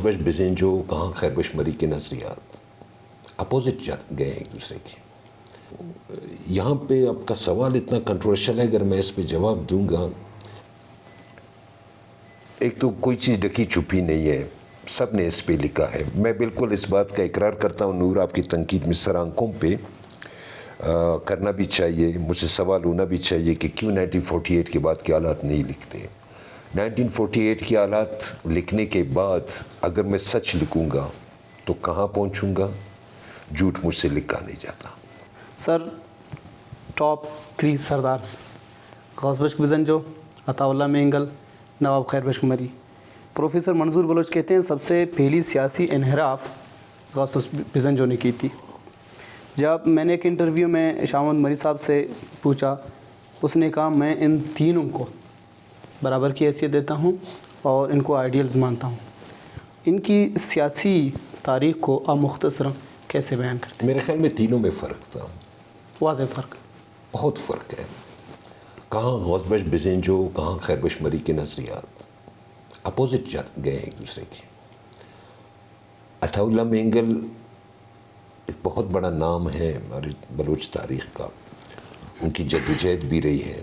غوث بخش بزنجو کہاں خیربخش مری کے نظریات اپوزٹ گئے ایک دوسرے کے. یہاں پہ آپ کا سوال اتنا کنٹروورشل ہے، اگر میں اس پہ جواب دوں گا. ایک تو کوئی چیز ڈکی چھپی نہیں ہے، سب نے اس پہ لکھا ہے. میں بالکل اس بات کا اقرار کرتا ہوں، نور آپ کی تنقید مصر آنکھوں پہ کرنا بھی چاہیے، مجھ سے سوال ہونا بھی چاہیے کہ کیوں 1948 کے بعد کے حالات نہیں لکھتے. 1948 کے حالات لکھنے کے بعد اگر میں سچ لکھوں گا تو کہاں پہنچوں گا؟ جھوٹ مجھ سے لکھا نہیں جاتا. سر ٹاپ 3 سردارز: غوث بخش بزنجو، عطا اللہ مینگل، نواب خیربخش مری. پروفیسر منظور بلوچ کہتے ہیں سب سے پہلی سیاسی انحراف غوث بزنجو نے کی تھی. جب میں نے ایک انٹرویو میں شاہ محمد مری صاحب سے پوچھا، اس نے کہا میں ان تینوں کو برابر کی حیثیت دیتا ہوں اور ان کو آئیڈیلز مانتا ہوں. ان کی سیاسی تاریخ کو آپ مختصراً کیسے بیان کرتے ہیں؟ میرے خیال میں تینوں میں فرق تھا، واضح فرق. بہت فرق ہے. کہاں غوث بخش بزنجو، کہاں خیربخش مری کے نظریات اپوزٹ گئے ایک دوسرے کے. عطا اللہ مینگل ایک بہت بڑا نام ہے ہماری بلوچ تاریخ کا، ان کی جدوجہد بھی رہی ہے،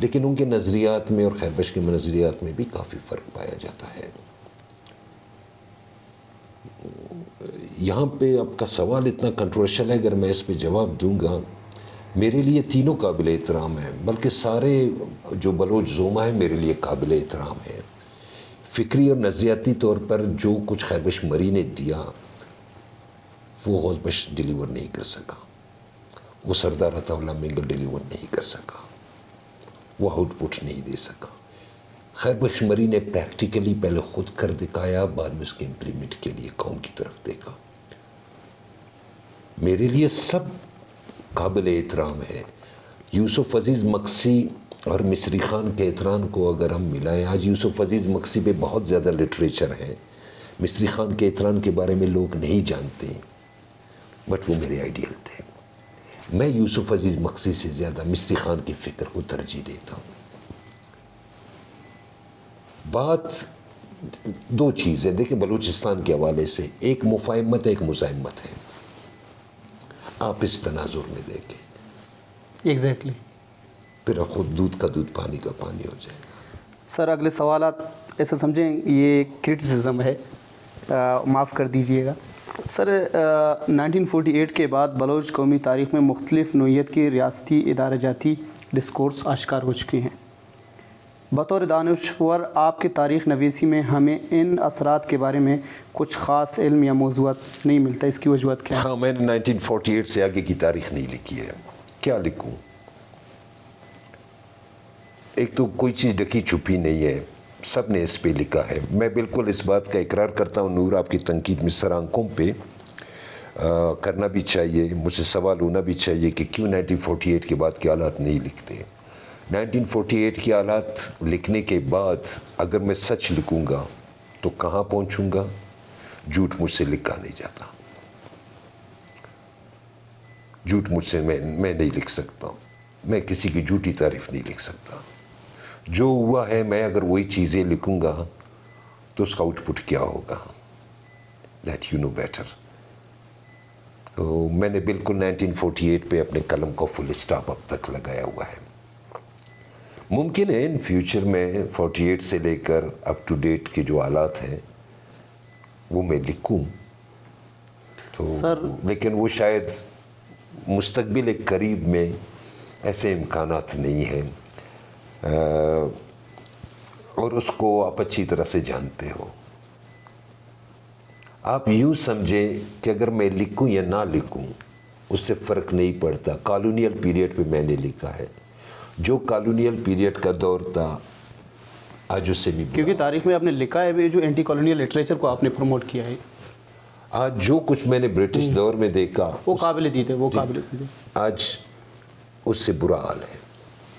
لیکن ان کے نظریات میں اور خیربخش کے نظریات میں بھی کافی فرق پایا جاتا ہے. یہاں پہ آپ کا سوال اتنا کنٹروورشل ہے، اگر میں اس پہ جواب دوں گا. میرے لیے تینوں قابل احترام ہیں، بلکہ سارے جو بلوچ زوما ہے میرے لیے قابل احترام ہے. فکری اور نظریاتی طور پر جو کچھ خیربخش مری نے دیا وہ غوث بخش ڈیلیور نہیں کر سکا، وہ سردار عطا اللہ مینگل ڈیلیور نہیں کر سکا، وہ آؤٹ پٹ نہیں دے سکا. خیربخش مری نے پریکٹیکلی پہلے خود کر دکھایا، بعد میں اس کے امپلیمنٹ کے لیے قوم کی طرف دیکھا. میرے لیے سب قابل احترام ہے. یوسف عزیز مکسی اور مصری خان کے احترام کو اگر ہم ملائیں، آج یوسف عزیز مکسی پہ بہت زیادہ لٹریچر ہے، مصری خان کے احترام کے بارے میں لوگ نہیں جانتے، بٹ وہ میرے آئیڈیل تھے. میں یوسف عزیز مکسی سے زیادہ مصری خان کی فکر کو ترجیح دیتا ہوں. بات دو چیزیں دیکھیں بلوچستان کے حوالے سے، ایک مفاہمت ہے، ایک مزاحمت ہے. آپ اس تناظر میں دیکھیں، ایگزیکٹلی. پھر خود دودھ کا دودھ پانی کا پانی ہو جائے گا. سر اگلے سوالات ایسا سمجھیں یہ کرٹیسزم ہے، معاف کر دیجئے گا. سر 1948 کے بعد بلوچ قومی تاریخ میں مختلف نوعیت کی ریاستی ادارہ جاتی ڈسکورس آشکار ہو چکی ہیں. بطور دانشور آپ کے تاریخ نویسی میں ہمیں ان اثرات کے بارے میں کچھ خاص علم یا موضوعات نہیں ملتا، اس کی وجوہات کیا ہے؟ ہاں، میں نے 1948 سے آگے کی تاریخ نہیں لکھی ہے. کیا لکھوں؟ ایک تو کوئی چیز ڈکی چھپی نہیں ہے، سب نے اس پہ لکھا ہے. میں بالکل اس بات کا اقرار کرتا ہوں، نور آپ کی تنقید مصر آنکھوں پہ کرنا بھی چاہیے، مجھ سے سوال ہونا بھی چاہیے کہ کیوں 1948 کے بعد کے حالات نہیں لکھتے. 1948 کے حالات لکھنے کے بعد اگر میں سچ لکھوں گا تو کہاں پہنچوں گا؟ جھوٹ مجھ سے لکھا نہیں جاتا. جھوٹ مجھ سے میں نہیں لکھ سکتا ہوں. میں کسی کی جھوٹی تعریف نہیں لکھ سکتا. جو ہوا ہے میں اگر وہی چیزیں لکھوں گا تو اس کا آؤٹ پٹ کیا ہوگا؟ That you know better. تو میں نے بالکل 1948 پہ اپنے قلم کو فل اسٹاپ اب تک لگایا ہوا ہے. ممکن ہے ان فیوچر میں 48 سے لے کر اپ ٹو ڈیٹ کے جو حالات ہیں وہ میں لکھوں تو سر لیکن وہ شاید مستقبل قریب میں ایسے امکانات نہیں ہیں، اور اس کو آپ اچھی طرح سے جانتے ہو. آپ یوں سمجھیں کہ اگر میں لکھوں یا نہ لکھوں اس سے فرق نہیں پڑتا. کالونیل پیریڈ پہ میں نے لکھا ہے، جو کالونیل پیریڈ کا دور تھا آج اس سے بھی کیونکہ تاریخ میں آپ نے لکھا ہے جو اینٹی کالونیل لٹریچر کو آپ نے پروموٹ کیا ہے، آج جو کچھ میں نے برٹش دور میں دیکھا وہ قابل دید ہے، وہ قابل دید ہے. آج اس سے برا حال ہے.